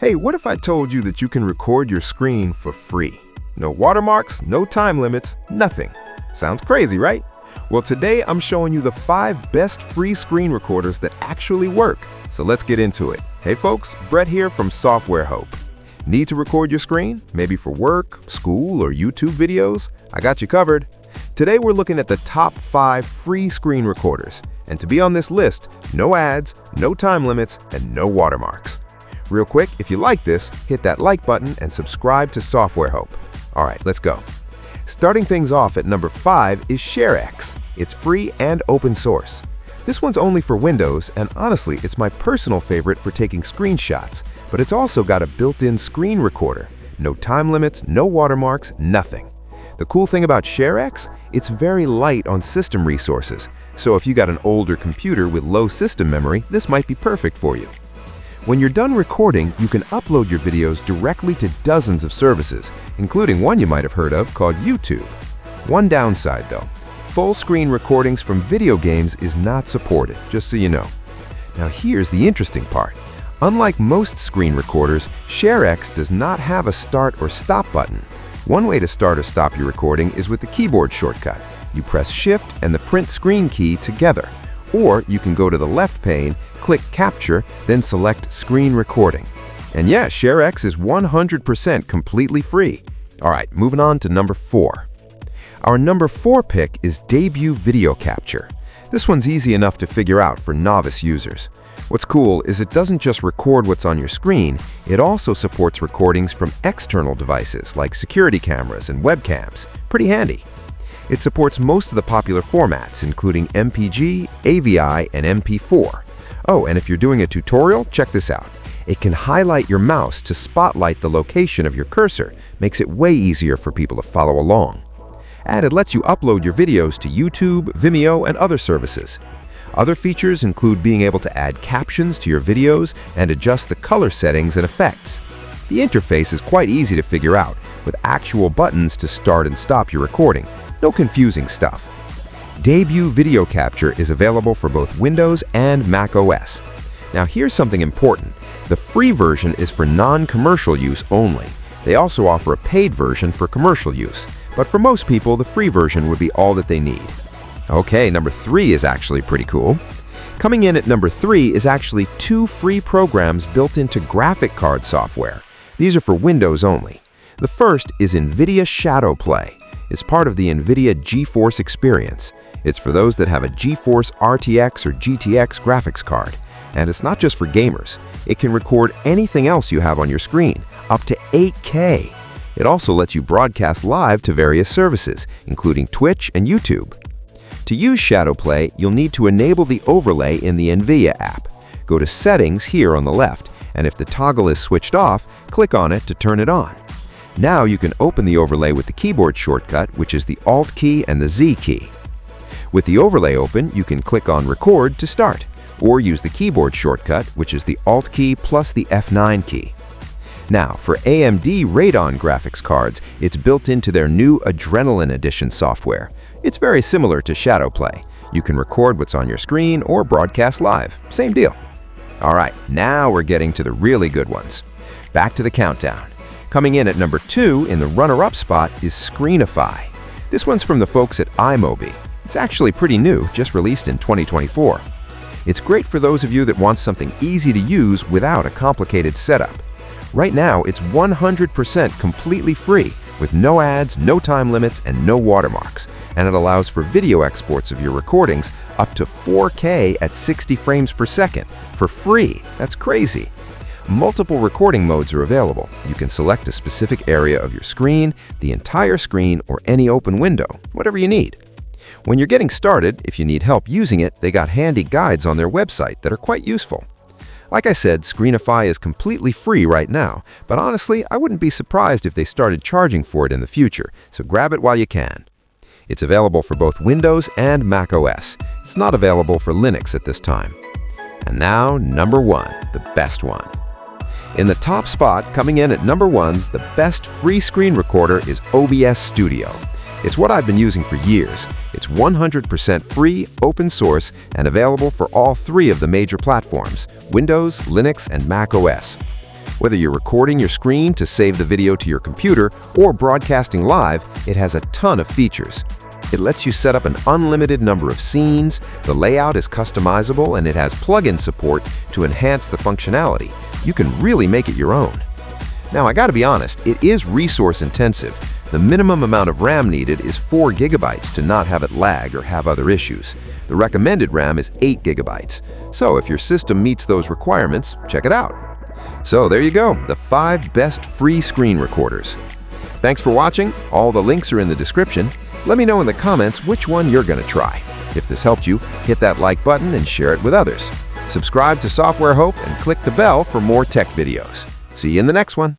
Hey, what if I told you that you can record your screen for free? No watermarks, no time limits, nothing. Sounds crazy, right? Well, today I'm showing you the 5 best free screen recorders that actually work. So let's get into it. Hey folks, Brett here from SoftwareHope. Need to record your screen? Maybe for work, school, or YouTube videos? I got you covered. Today we're looking at the top 5 free screen recorders. And to be on this list, no ads, no time limits, and no watermarks. Real quick, if you like this, hit that like button and subscribe to SoftwareHope. All right, let's go. Starting things off at number 5 is ShareX. It's free and open source. This one's only for Windows, and honestly, it's my personal favorite for taking screenshots, but it's also got a built-in screen recorder. No time limits, no watermarks, nothing. The cool thing about ShareX, it's very light on system resources, so if you got an older computer with low system memory, this might be perfect for you. When you're done recording, you can upload your videos directly to dozens of services, including one you might have heard of called YouTube. One downside though, full screen recordings from video games is not supported, just so you know. Now here's the interesting part. Unlike most screen recorders, ShareX does not have a start or stop button. One way to start or stop your recording is with the keyboard shortcut. You press Shift and the print screen key together. Or you can go to the left pane, click Capture, then select Screen Recording. And yeah, ShareX is 100% completely free. All right, moving on to number 4. Our number 4 pick is Debut Video Capture. This one's easy enough to figure out for novice users. What's cool is it doesn't just record what's on your screen, it also supports recordings from external devices like security cameras and webcams. Pretty handy. It supports most of the popular formats, including MPG, AVI, and MP4. Oh, and if you're doing a tutorial, check this out. It can highlight your mouse to spotlight the location of your cursor, makes it way easier for people to follow along. And it lets you upload your videos to YouTube, Vimeo, and other services. Other features include being able to add captions to your videos and adjust the color settings and effects. The interface is quite easy to figure out, with actual buttons to start and stop your recording. No confusing stuff. Debut Video Capture is available for both Windows and Mac OS. Now here's something important. The free version is for non-commercial use only. They also offer a paid version for commercial use, but for most people, the free version would be all that they need. Okay, number 3 is actually pretty cool. Coming in at number 3 is actually 2 free programs built into graphic card software. These are for Windows only. The first is NVIDIA ShadowPlay. It's part of the NVIDIA GeForce experience. It's for those that have a GeForce RTX or GTX graphics card. And it's not just for gamers. It can record anything else you have on your screen, up to 8K. It also lets you broadcast live to various services, including Twitch and YouTube. To use ShadowPlay, you'll need to enable the overlay in the NVIDIA app. Go to Settings here on the left, and if the toggle is switched off, click on it to turn it on. Now you can open the overlay with the keyboard shortcut, which is the Alt key and the Z key. With the overlay open, you can click on Record to start, or use the keyboard shortcut, which is the Alt key plus the F9 key. Now, for AMD Radeon graphics cards, it's built into their new Adrenaline Edition software. It's very similar to ShadowPlay. You can record what's on your screen or broadcast live. Same deal. All right, now we're getting to the really good ones. Back to the countdown. Coming in at number 2 in the runner-up spot is Screenify. This one's from the folks at iMobi. It's actually pretty new, just released in 2024. It's great for those of you that want something easy to use without a complicated setup. Right now, it's 100% completely free, with no ads, no time limits, and no watermarks. And it allows for video exports of your recordings up to 4K at 60 frames per second for free. That's crazy. Multiple recording modes are available. You can select a specific area of your screen, the entire screen, or any open window, whatever you need. When you're getting started, if you need help using it, they got handy guides on their website that are quite useful. Like I said, Screenify is completely free right now, but honestly, I wouldn't be surprised if they started charging for it in the future, so grab it while you can. It's available for both Windows and Mac OS. It's not available for Linux at this time. And now, number 1, the best one. In the top spot, coming in at number 1, the best free screen recorder is OBS Studio. It's what I've been using for years. It's 100% free, open source, and available for all 3 of the major platforms, Windows, Linux, and Mac OS. Whether you're recording your screen to save the video to your computer or broadcasting live, it has a ton of features. It lets you set up an unlimited number of scenes, the layout is customizable, and it has plugin support to enhance the functionality. You can really make it your own. Now, I gotta be honest, it is resource intensive. The minimum amount of RAM needed is 4 GB to not have it lag or have other issues. The recommended RAM is 8 GB. So if your system meets those requirements, check it out. So there you go, the 5 best free screen recorders. Thanks for watching. All the links are in the description. Let me know in the comments which one you're gonna try. If this helped you, hit that like button and share it with others. Subscribe to SoftwareHope and click the bell for more tech videos. See you in the next one.